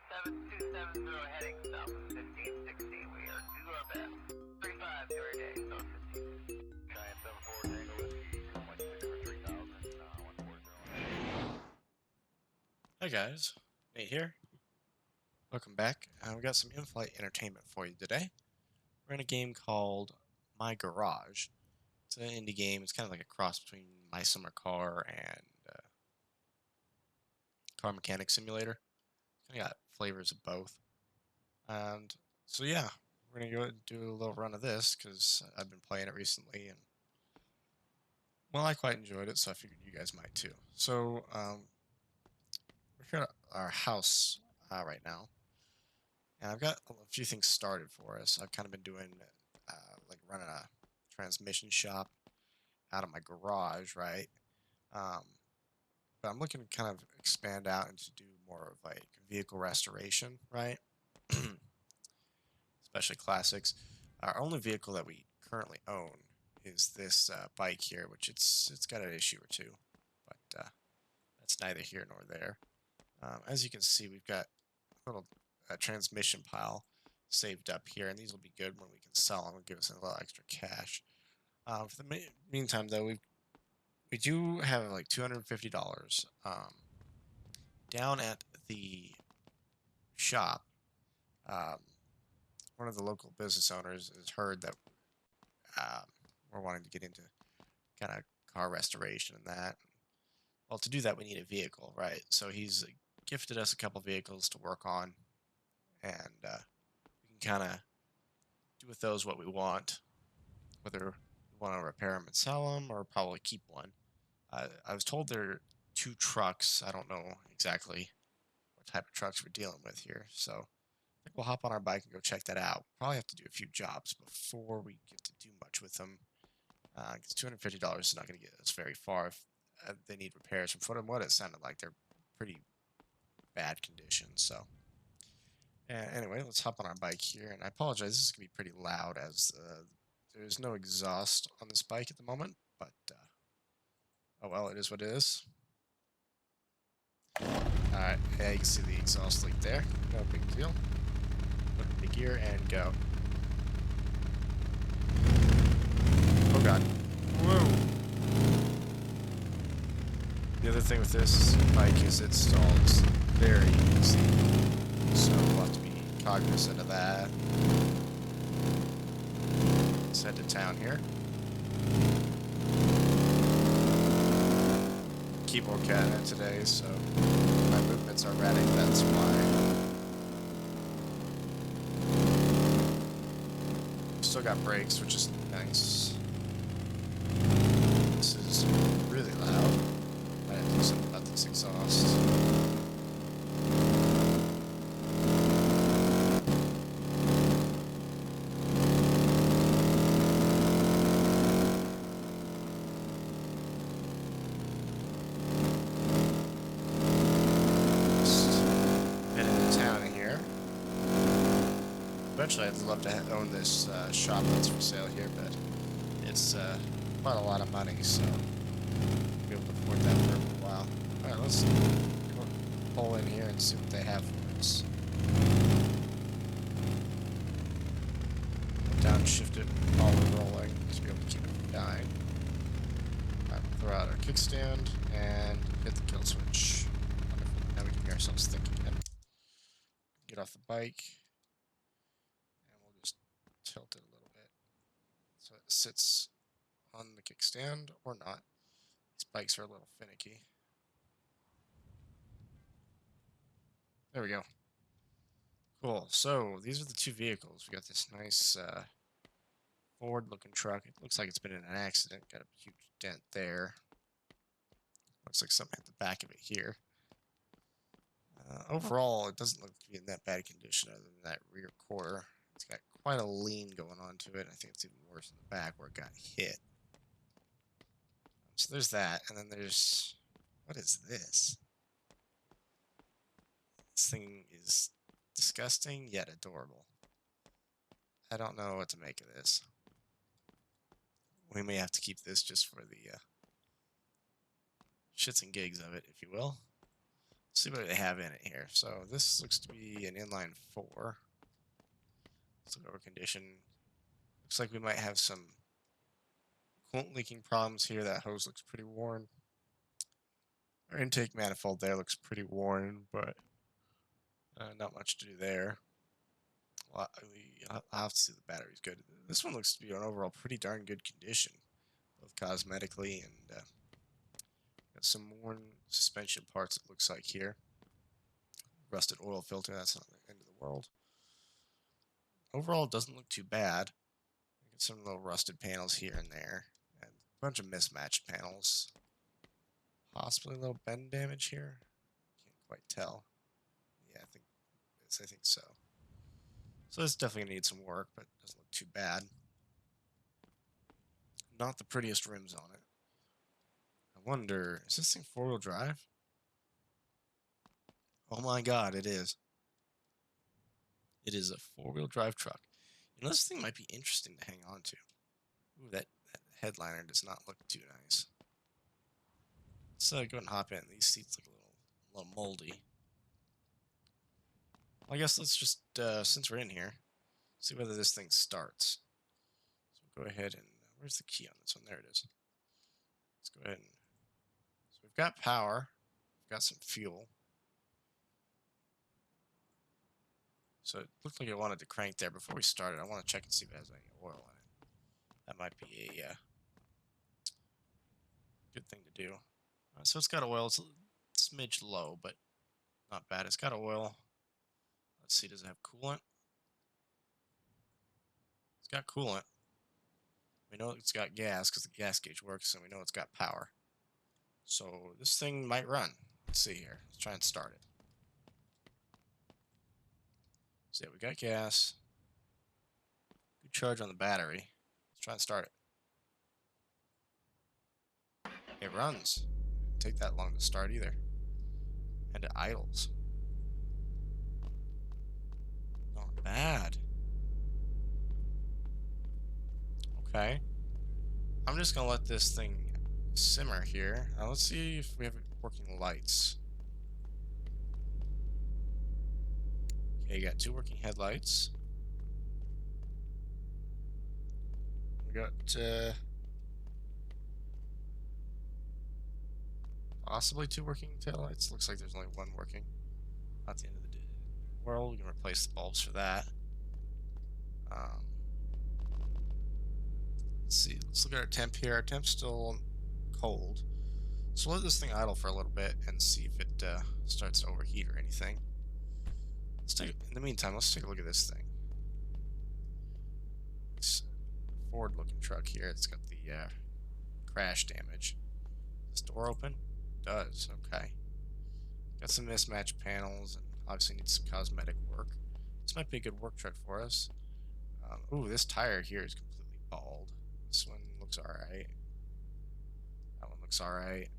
7270 heading south of 1560. We are do our best. 35 to our day, south 1560. Giant 74 Tango Whiskey, 1.6 for 3000, 140. Hi guys, Nate here. Welcome back. We got some in-flight entertainment for you today. We're in a game called My Garage. It's an indie game. It's kind of like a cross between My Summer Car and Car Mechanic Simulator. Kind of got flavors of both. And so yeah, we're gonna go and do a little run of this because I've been playing it recently and well, I quite enjoyed it, so I figured you guys might too. So we're here at our house right now. And I've got a few things started for us. I've kind of been doing like running a transmission shop out of my garage, right? Um, but I'm looking to kind of expand out and to do more of like vehicle restoration, right? Especially classics. Our only vehicle that we currently own is this bike here, which it's got an issue or two, but that's neither here nor there. As you can see, we've got a little transmission pile saved up here, and these will be good when we can sell them and give us a little extra cash. For the meantime, though, we do have like $250 down at the shop. Um, one of the local business owners has heard that um, we're wanting to get into kind of car restoration and that. Well, to do that, we need a vehicle, right? So he's gifted us a couple vehicles to work on, and we can kind of do with those what we want, whether we want to repair them and sell them or probably keep one. I was told there are two trucks. I don't know exactly what type of trucks we're dealing with here, so I think we'll hop on our bike and go check that out. Probably have to do a few jobs before we get to do much with them, because $250 is not going to get us very far if they need repairs. From what it sounded like, they're pretty bad condition. So anyway, let's hop on our bike here. And I apologize, this is going to be pretty loud as there's no exhaust on this bike at the moment, but oh well, it is what it is. Alright, yeah, you can see the exhaust leak there. No big deal. Put it into gear and go. Oh god. Whoa! The other thing with this bike is it stalls very easy, so we'll have to be cognizant of that. Let's head to town here. Keyboard cat today, so my movements are erratic, that's why. Still got brakes, which is nice. This is really loud. I have to do something about this exhaust. Eventually, I'd love to own this shop that's for sale here, but it's quite a lot of money, so I'll be able to afford that for a little while. Alright, let's go pull in here and see what they have for us. Downshift it while we're rolling to be able to keep it from dying. Alright, we'll throw out our kickstand and hit the kill switch. Wonderful. Now we can hear ourselves think again. Get off the bike. Tilt it a little bit so it sits on the kickstand or not. These bikes are a little finicky. There we go. Cool. So these are the two vehicles. We got this nice Ford-looking truck. It looks like it's been in an accident. Got a huge dent there. Looks like something hit the back of it here. Overall, it doesn't look to be in that bad condition other than that rear quarter. It's got quite a lean going on to it. I think it's even worse in the back where it got hit. So there's that, and then there's... What is this? This thing is disgusting yet adorable. I don't know what to make of this. We may have to keep this just for the shits and gigs of it, if you will. see what they have in it here. So this looks to be an inline 4. Let's look over condition. Looks like we might have some coolant leaking problems here. That hose looks pretty worn. Our intake manifold there looks pretty worn, but not much to do there. Well, I'll have to see the battery's good. This one looks to be an overall pretty darn good condition, both cosmetically and got some worn suspension parts, it looks like here. Rusted oil filter, that's not the end of the world. Overall, it doesn't look too bad. Got some little rusted panels here and there, and a bunch of mismatched panels. Possibly a little bend damage here. Can't quite tell. Yeah, I think so. So this definitely gonna need some work, but it doesn't look too bad. Not the prettiest rims on it. I wonder, is this thing 4-wheel drive? Oh my god, it is. It is a 4-wheel drive truck. You know, this thing might be interesting to hang on to. Ooh, that headliner does not look too nice. Let's go ahead and hop in. These seats look a little moldy. Well, I guess let's just, since we're in here, see whether this thing starts. So we'll go ahead and, where's the key on this one? There it is. Let's go ahead and, so we've got power, we've got some fuel. So it looked like it wanted to crank there. Before we started, I want to check and see if it has any oil in it. That might be a good thing to do. So it's got oil. It's a smidge low, but not bad. It's got oil. Let's see, does it have coolant? It's got coolant. We know it's got gas because the gas gauge works, and we know it's got power. So this thing might run. Let's see here. Let's try and start it. So yeah, we got gas. Good charge on the battery. Let's try and start it. It runs. Didn't take that long to start either. And it idles. Not bad. Okay. I'm just gonna let this thing simmer here. Let's see if we have working lights. Okay, you got 2 working headlights. We got possibly 2 working taillights. Looks like there's only 1 working. Not the end of the world. We can replace the bulbs for that. Let's see. Let's look at our temp here. Our temp's still cold. So let this thing idle for a little bit and see if it starts to overheat or anything. In the meantime, let's take a look at this thing. It's a Ford-looking truck here. It's got the crash damage. Is this door open? It does. Okay. Got some mismatched panels and obviously needs some cosmetic work. This might be a good work truck for us. Ooh, this tire here is completely bald. This one looks alright. That one looks alright.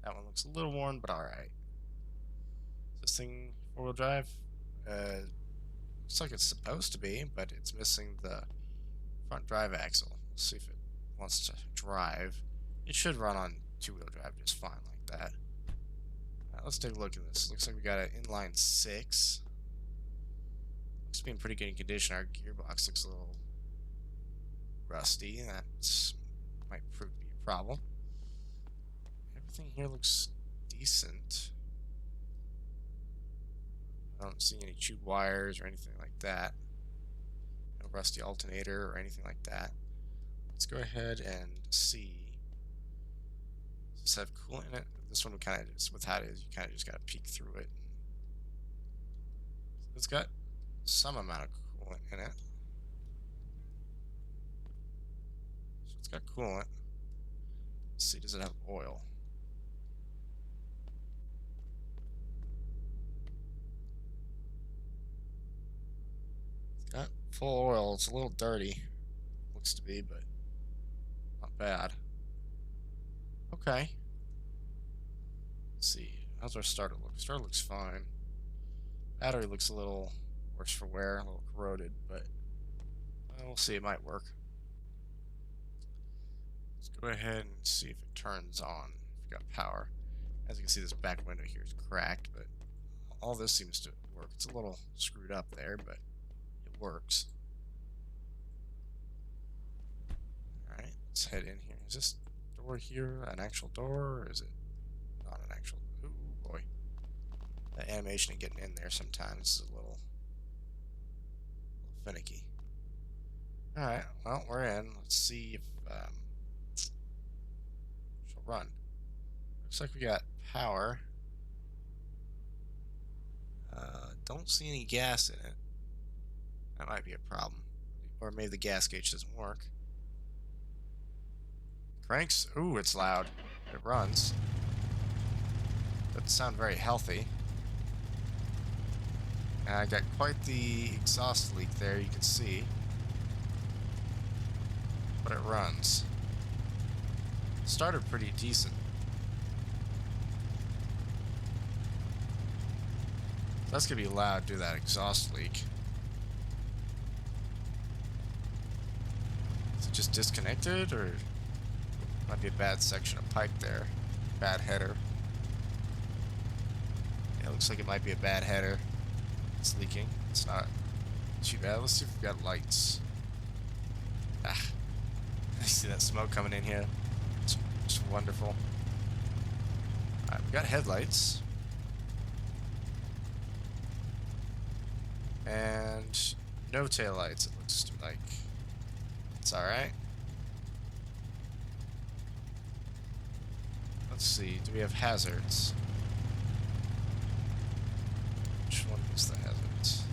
That one looks a little worn, but alright. This thing 4-wheel drive? Looks like it's supposed to be, but it's missing the front drive axle. Let's see if it wants to drive. It should run on 2-wheel drive just fine like that. Let's take a look at this. Looks like we got an inline 6. Looks to be in pretty good condition. Our gearbox looks a little rusty. That might prove to be a problem. Everything here looks decent. I don't see any chewed wires or anything like that. No rusty alternator or anything like that. Let's go ahead and see. Does this have coolant in it? This one, kind of just, with how it is, you kind of just got to peek through it. It's got some amount of coolant in it. So it's got coolant. Let's see, does it have oil? It's got full oil. It's a little dirty. Looks to be, but not bad. Okay. Let's see. How's our starter look? Starter looks fine. Battery looks a little worse for wear, a little corroded, but we'll see. It might work. Let's go ahead and see if it turns on. If we got power. As you can see, this back window here is cracked, but all this seems to work. It's a little screwed up there, but it works. Alright, let's head in here. Is this door here an actual door, or is it not an actual... Ooh, boy. The animation of getting in there sometimes is a little finicky. Alright, well, we're in. Let's see if she'll run. Looks like we got power. Don't see any gas in it. That might be a problem. Or maybe the gas gauge doesn't work. Cranks? Ooh, it's loud. It runs. Doesn't sound very healthy. And I got quite the exhaust leak there, you can see. But it runs. Started pretty decent. That's gonna be loud due to that exhaust leak. Is it just disconnected, or might be a bad section of pipe there? Bad header. Yeah, it looks like it might be a bad header. It's leaking. It's not too bad. Let's see if we've got lights. Ah, I see that smoke coming in here. It's wonderful. Alright, we got headlights. And no taillights, it looks like. It's alright. Let's see, do we have hazards? Which one is the hazards?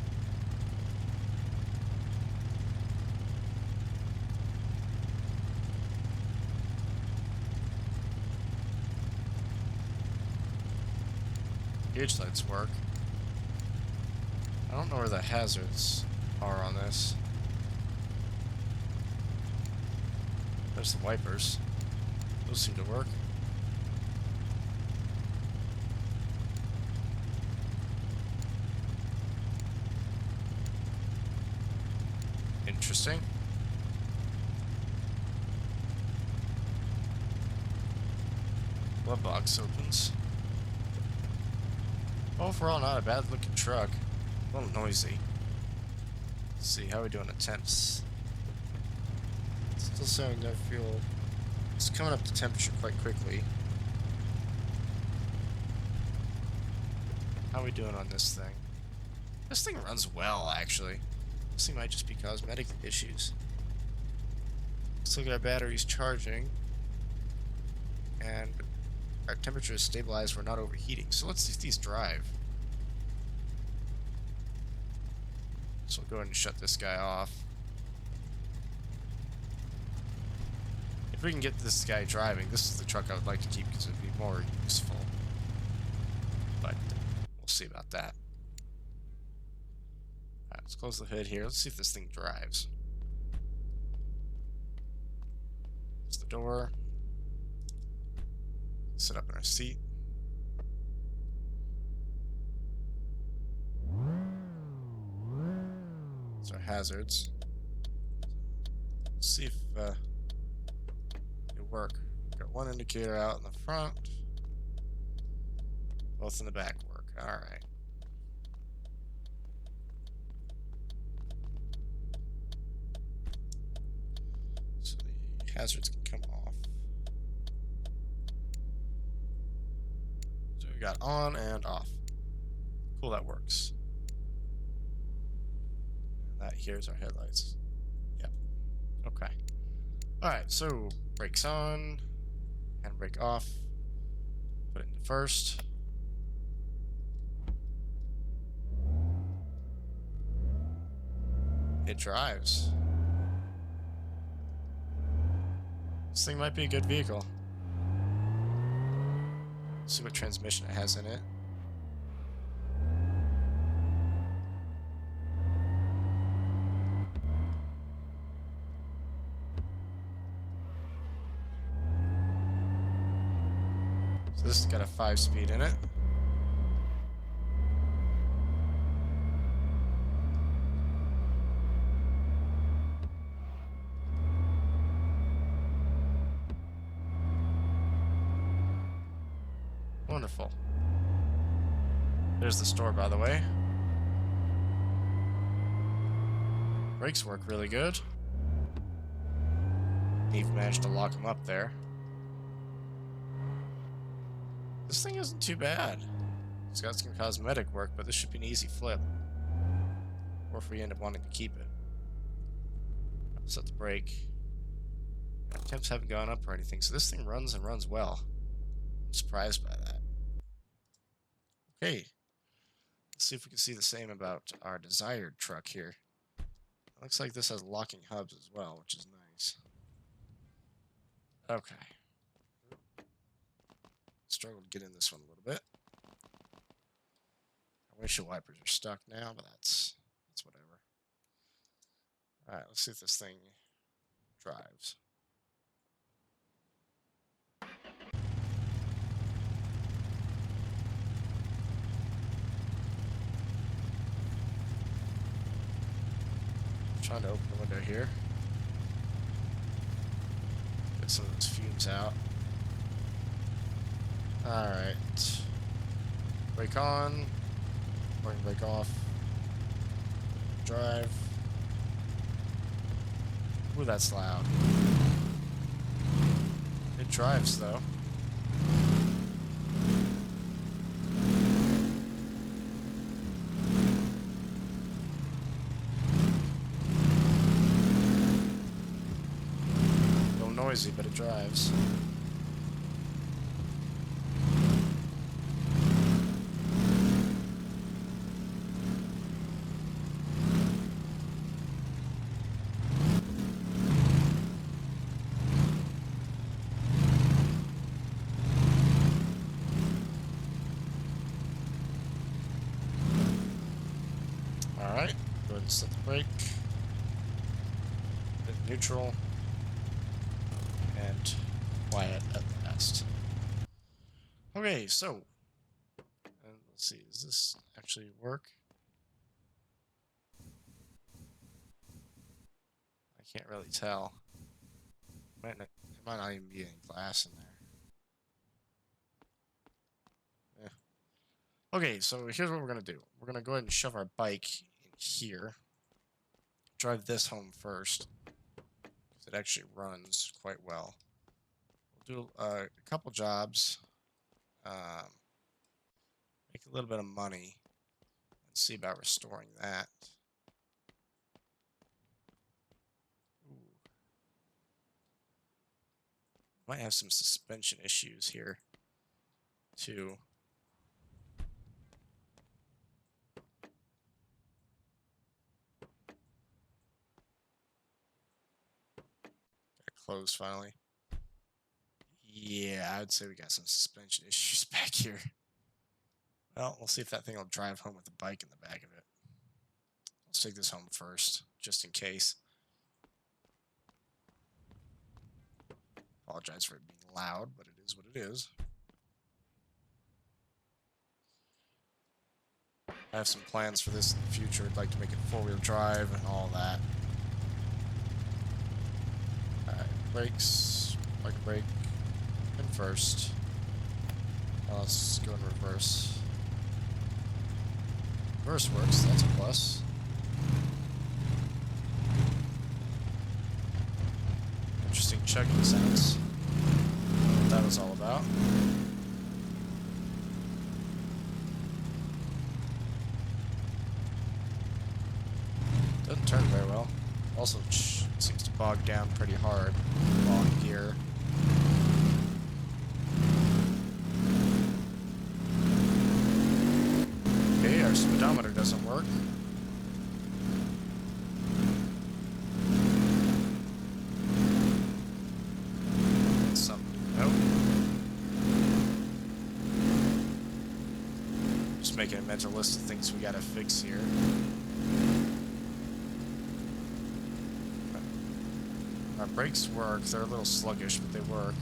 Gauge lights work. I don't know where the hazards are on this. There's the wipers. Those seem to work. Interesting. Glove box opens. Overall, not a bad looking truck. A little noisy. Let's see, how are we doing at temps? Still starting to feel... It's coming up to temperature quite quickly. How are we doing on this thing? This thing runs well, actually. This thing might just be cosmetic issues. Still got batteries charging. And our temperature is stabilized, we're not overheating. So let's see if these drive. So we'll go ahead and shut this guy off. If we can get this guy driving, this is the truck I would like to keep because it would be more useful. But we'll see about that. Alright, let's close the hood here. Let's see if this thing drives. There's the door. Sit up in our seat. These are hazards. Let's see if it'll work. Got one indicator out in the front. Both in the back work. Alright. So the hazards can come off. So we got on and off. Cool, that works. And that here's our headlights. Yep. Okay. Alright, so brakes on, handbrake off. Put it in first. It drives. This thing might be a good vehicle. Let's see what transmission it has in it. So this has got a 5-speed in it. Wonderful. There's the store, by the way. Brakes work really good. You've managed to lock them up there. This thing isn't too bad. It's got some cosmetic work, but this should be an easy flip. Or if we end up wanting to keep it. Set the brake. Temps haven't gone up or anything, so this thing runs and runs well. I'm surprised by that. Okay. Let's see if we can see the same about our desired truck here. It looks like this has locking hubs as well, which is nice. Okay. Struggled to get in this one a little bit. I wish the wipers are stuck now, but that's whatever. Alright, let's see if this thing drives. Trying to open the window here. Get some of those fumes out. Alright. Brake on. Brake off. Drive. Ooh, that's loud. It drives, though. A little noisy, but it drives. Alright, go ahead and set the brake. Hit neutral. And quiet at last. Okay, so. Let's see, does this actually work? I can't really tell. There might not even be any glass in there. Okay, so here's what we're going to do. We're going to go ahead and shove our bike in here. Drive this home first. Because it actually runs quite well. We'll do a couple jobs. Make a little bit of money. And see about restoring that. Ooh. Might have some suspension issues here, too. Closed finally. Yeah, I'd say we got some suspension issues back here. Well, we'll see if that thing will drive home with the bike in the back of it. Let's take this home first, just in case. Apologize for it being loud, but it is what it is. I have some plans for this in the future. I'd like to make it four-wheel drive and all that. Brakes, I can brake in first. Now let's go in reverse. Reverse works, that's a plus. Interesting chugging sounds. What that was all about. Doesn't turn very well. Also seems to bog down pretty hard while in gear. Okay, our speedometer doesn't work. That's something to note. Just making a mental list of things we gotta fix here. Our brakes work. They're a little sluggish, but they work.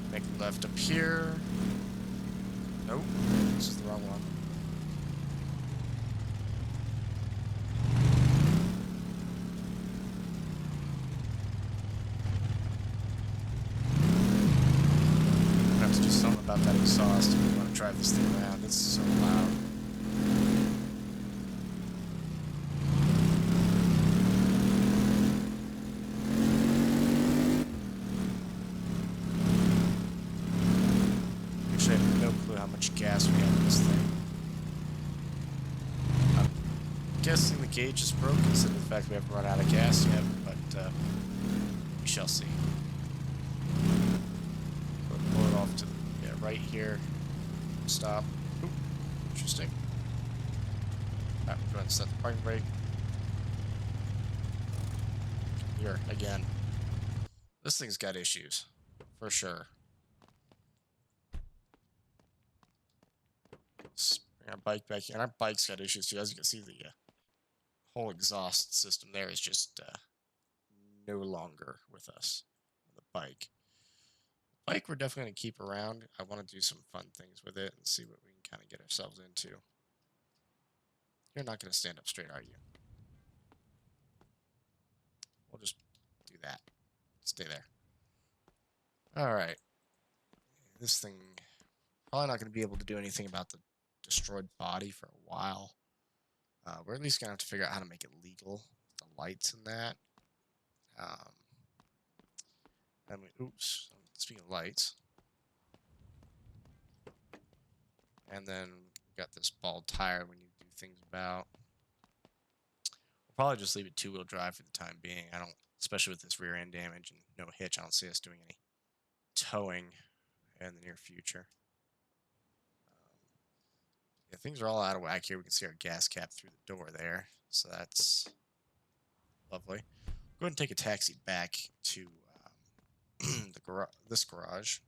Make a left up here. Nope. This is the wrong one. that exhaust if you want to drive this thing around. It's so loud. Actually, I have no clue how much gas we have in this thing. I'm guessing the gauge is broken, considering the fact we haven't run out of gas yet, but we shall see. Pull it off to right here. Stop. Oop, interesting. Alright, we're going to set the parking brake. Here, again. This thing's got issues. For sure. Let's bring our bike back here. And our bike's got issues too. As you can see, the whole exhaust system there is just no longer with us. The bike. Bike we're definitely going to keep around. I want to do some fun things with it and see what we can kind of get ourselves into. You're not going to stand up straight, are you? We'll just do that. Stay there. Alright. This thing, probably not going to be able to do anything about the destroyed body for a while. We're at least going to have to figure out how to make it legal. The lights and that. Oops. Speaking of lights. And then we've got this bald tire we need to do things about. We'll probably just leave it two-wheel drive for the time being. I don't, especially with this rear end damage and no hitch, I don't see us doing any towing in the near future. Yeah, things are all out of whack here. We can see our gas cap through the door there, so that's lovely. Go ahead and take a taxi back to this garage.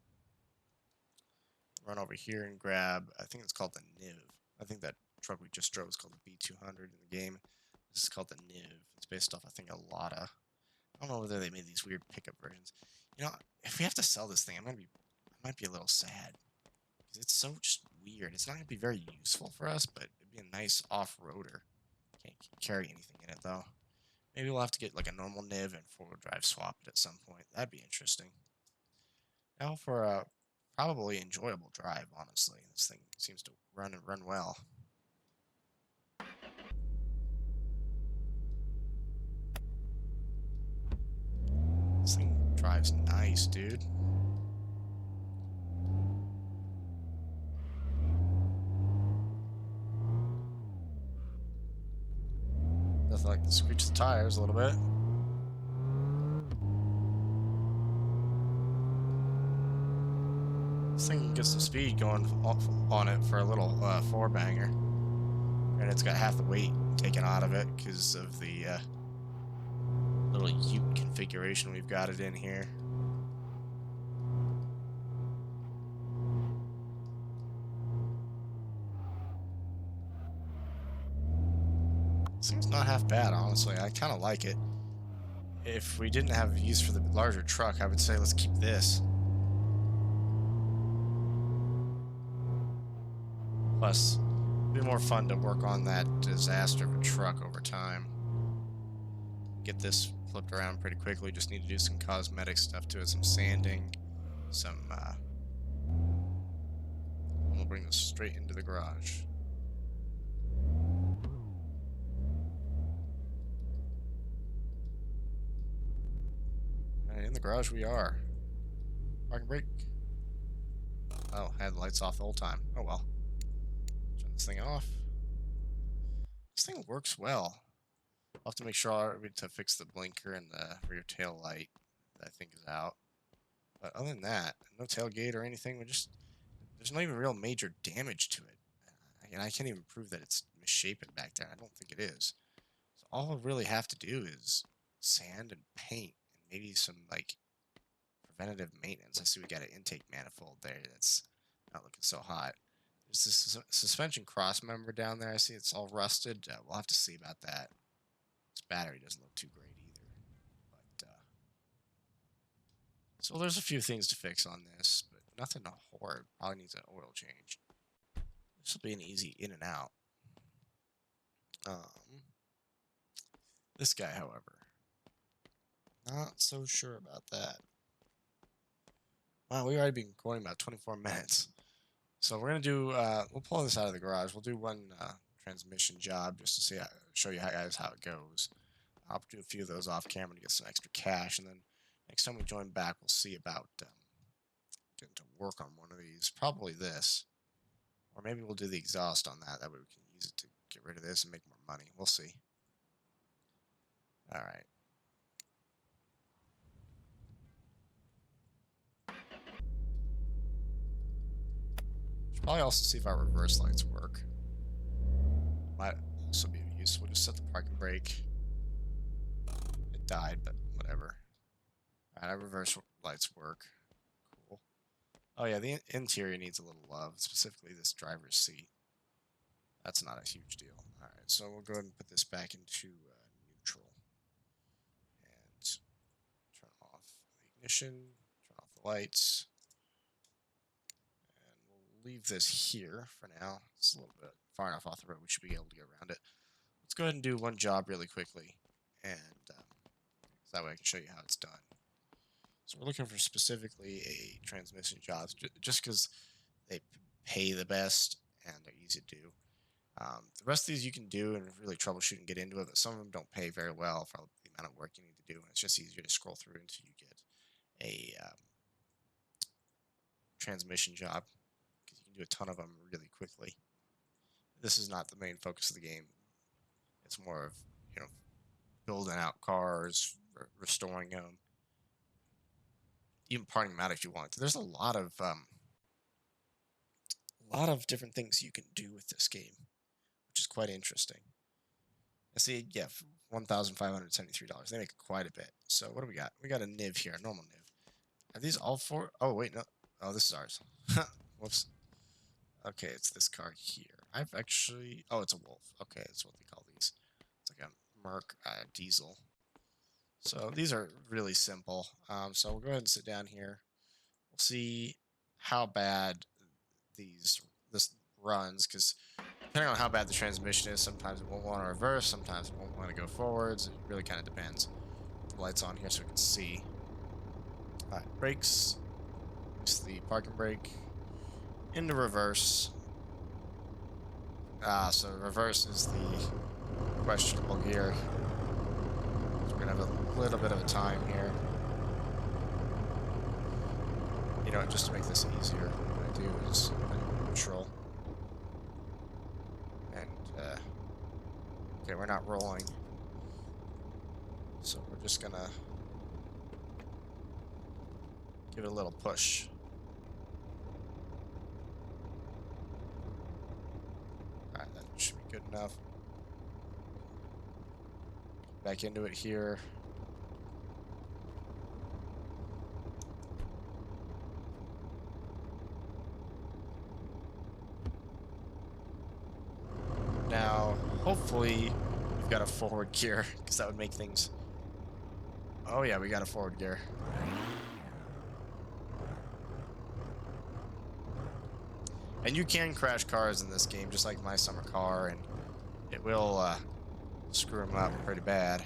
Run over here and grab, I think it's called the NIV. I think that truck we just drove is called the B200 in the game. This is called the NIV. It's based off, I think, a Lada. I don't know whether they made these weird pickup versions. You know, if we have to sell this thing, I might be a little sad. Because it's so just weird. It's not going to be very useful for us, but it'd be a nice off-roader. Can't carry anything in it, though. Maybe we'll have to get like a normal NIV and four-wheel drive swap it at some point. That'd be interesting. Now for a probably enjoyable drive, honestly. This thing seems to run well. This thing drives nice, dude. Nothing like to screech the tires a little bit. This thing can get some speed going on it for a little four-banger. And it's got half the weight taken out of it because of the little ute configuration we've got it in here. This thing's not half bad, honestly. I kind of like it. If we didn't have use for the larger truck, I would say let's keep this. Plus, it'd be more fun to work on that disaster of a truck over time. Get this flipped around pretty quickly. Just need to do some cosmetic stuff to it, some sanding, some. We'll bring this straight into the garage. And in the garage we are. Parking brake. Oh, I had the lights off the whole time. Oh well. Turn this thing off. This thing works well. I'll have to make sure to fix the blinker and the rear tail light that I think is out. But other than that, no tailgate or anything. There's not even real major damage to it. And I can't even prove that it's misshapen back there. I don't think it is. So all I really have to do is sand and paint and maybe some like preventative maintenance. I see we got an intake manifold there that's not looking so hot. There's this suspension cross member down there. I see it's all rusted. We'll have to see about that. This battery doesn't look too great either. But so there's a few things to fix on this, but nothing horrid. Probably needs an oil change. This will be an easy in and out. This guy, however, not so sure about that. Wow, we've already been going about 24 minutes. So we're gonna do. We'll pull this out of the garage. We'll do one transmission job just to see show you guys how it goes. I'll do a few of those off camera to get some extra cash, and then next time we join back, we'll see about getting to work on one of these. Probably this, or maybe we'll do the exhaust on that. That way we can use it to get rid of this and make more money. We'll see. All right. Should probably also see if our reverse lights work. Might also be of use. We'll just set the parking brake. It died, but whatever. All right, our reverse lights work. Cool. Oh yeah, the interior needs a little love, specifically this driver's seat. That's not a huge deal. All right, so we'll go ahead and put this back into neutral and turn off the ignition, turn off the lights, and we'll leave this here for now. It's a little bit far enough off the road. We should be able to get around it. Let's go ahead and do one job really quickly, and so that way I can show you how it's done. So we're looking for specifically a transmission job, just because they pay the best and they're easy to do. The rest of these you can do and really troubleshoot and get into it, but some of them don't pay very well for the amount of work you need to do, and it's just easier to scroll through until you get a transmission job, because you can do a ton of them really quickly. This is not the main focus of the game. It's more of, building out cars, restoring them, even parting them out if you want. There's a lot of different things you can do with this game, which is quite interesting. I see, yeah, $1,573. They make quite a bit. So what do we got? We got a NIV here, a normal NIV. Are these all four? Oh, wait, no. Oh, this is ours. Whoops. Okay, it's this car here. I've actually... Oh, it's a Wolf. Okay, that's what they call these. It's like a Merc diesel. So these are really simple. So we'll go ahead and sit down here. We'll see how bad this runs, because depending on how bad the transmission is, sometimes it won't want to reverse, sometimes it won't want to go forwards. It really kind of depends. The lights on here so we can see. Alright, brakes. Use the parking brake. Into reverse. So reverse is the questionable gear. So we're going to have a little bit of a time here. You know, just to make this easier, what I do is neutral. And, okay, we're not rolling. So we're just gonna give it a little push. Alright, that should be good enough. Back into it here. Now, hopefully, we've got a forward gear, because that would make things... Oh yeah, we got a forward gear. And you can crash cars in this game, just like my summer car, and it will screw them up pretty bad.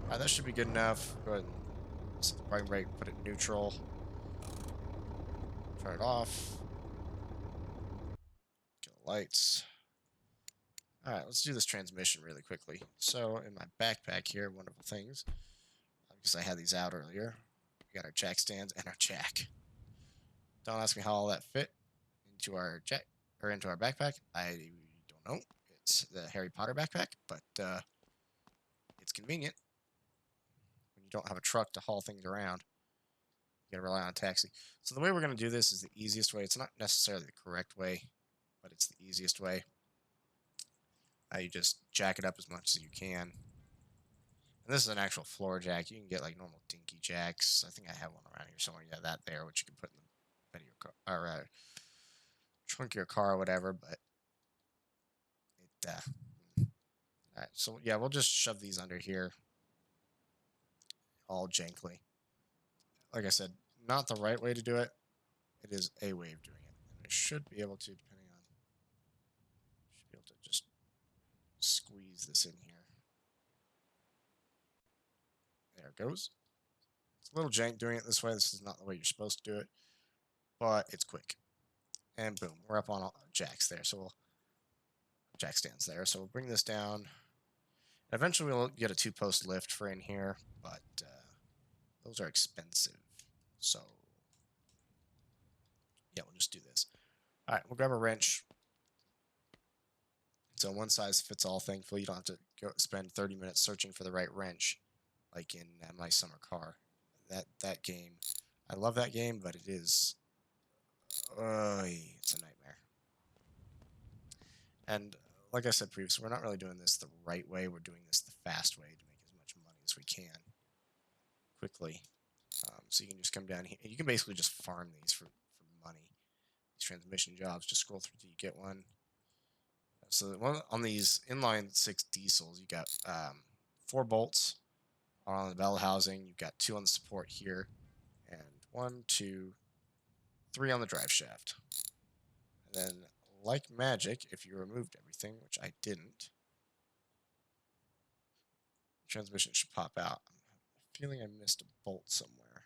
Alright, that should be good enough. Go ahead and set the parking brake, put it in neutral. Turn it off. Get the lights. Alright, let's do this transmission really quickly. So, in my backpack here, wonderful things, because I had these out earlier, we got our jack stands and our jack. Don't ask me how all that fit into our jack, or into our backpack. I don't know. It's the Harry Potter backpack, but it's convenient when you don't have a truck to haul things around. You gotta rely on a taxi. So the way we're gonna do this is the easiest way. It's not necessarily the correct way, but it's the easiest way. You just jack it up as much as you can. And this is an actual floor jack. You can get like normal dinky jacks. I think I have one around here somewhere. Yeah, that there, which you can put in the bed of your car, or trunk of your car or whatever. But it, all right. So yeah, we'll just shove these under here, all jankly. Like I said, not the right way to do it. It is a way of doing it, and I should be able to, depending on, should be able to just squeeze this in here. There it goes. It's a little jank doing it this way. This is not the way you're supposed to do it, but it's quick. And boom, we're up on all jacks there. So jack stands there. So we'll bring this down. Eventually we'll get a 2-post lift for in here, but those are expensive. So yeah, we'll just do this. All right, we'll grab a wrench. So one size fits all. Thankfully, you don't have to go spend 30 minutes searching for the right wrench, like in My Summer Car. That game, I love that game, but it is, it's a nightmare. And like I said previously, we're not really doing this the right way. We're doing this the fast way to make as much money as we can quickly. So you can just come down here. You can basically just farm these for money. These transmission jobs, just scroll through till you get one. So on these inline 6 diesels, you got 4 bolts on the bell housing. You've got 2 on the support here, and 1, 2, 3 on the drive shaft. And then, like magic, if you removed everything, which I didn't, the transmission should pop out. I'm feeling I missed a bolt somewhere.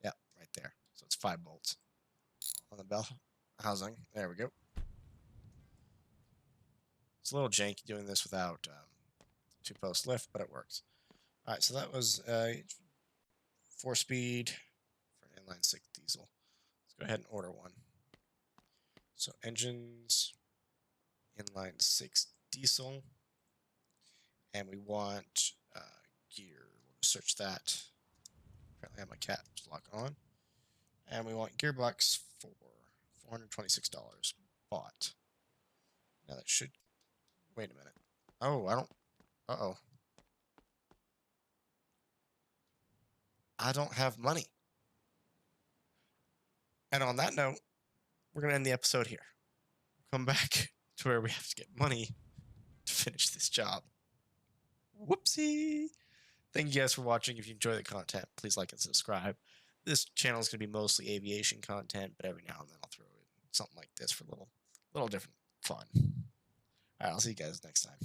Yep, right there. So it's 5 bolts on the bell housing. There we go. It's a little janky doing this without 2-post lift, but it works. All right, so that was 4-speed for an inline 6 diesel. Let's go ahead and order one. So engines, inline 6 diesel, and we want gear. We'll just search that. Apparently I have my caps lock on. And we want gearbox for $426. Bought. Now that should... Wait a minute. Oh, I don't... Uh-oh. I don't have money. And on that note, we're going to end the episode here. Come back to where we have to get money to finish this job. Whoopsie! Thank you guys for watching. If you enjoy the content, please like and subscribe. This channel is going to be mostly aviation content, but every now and then I'll throw in something like this for a little different fun. All right, I'll see you guys next time.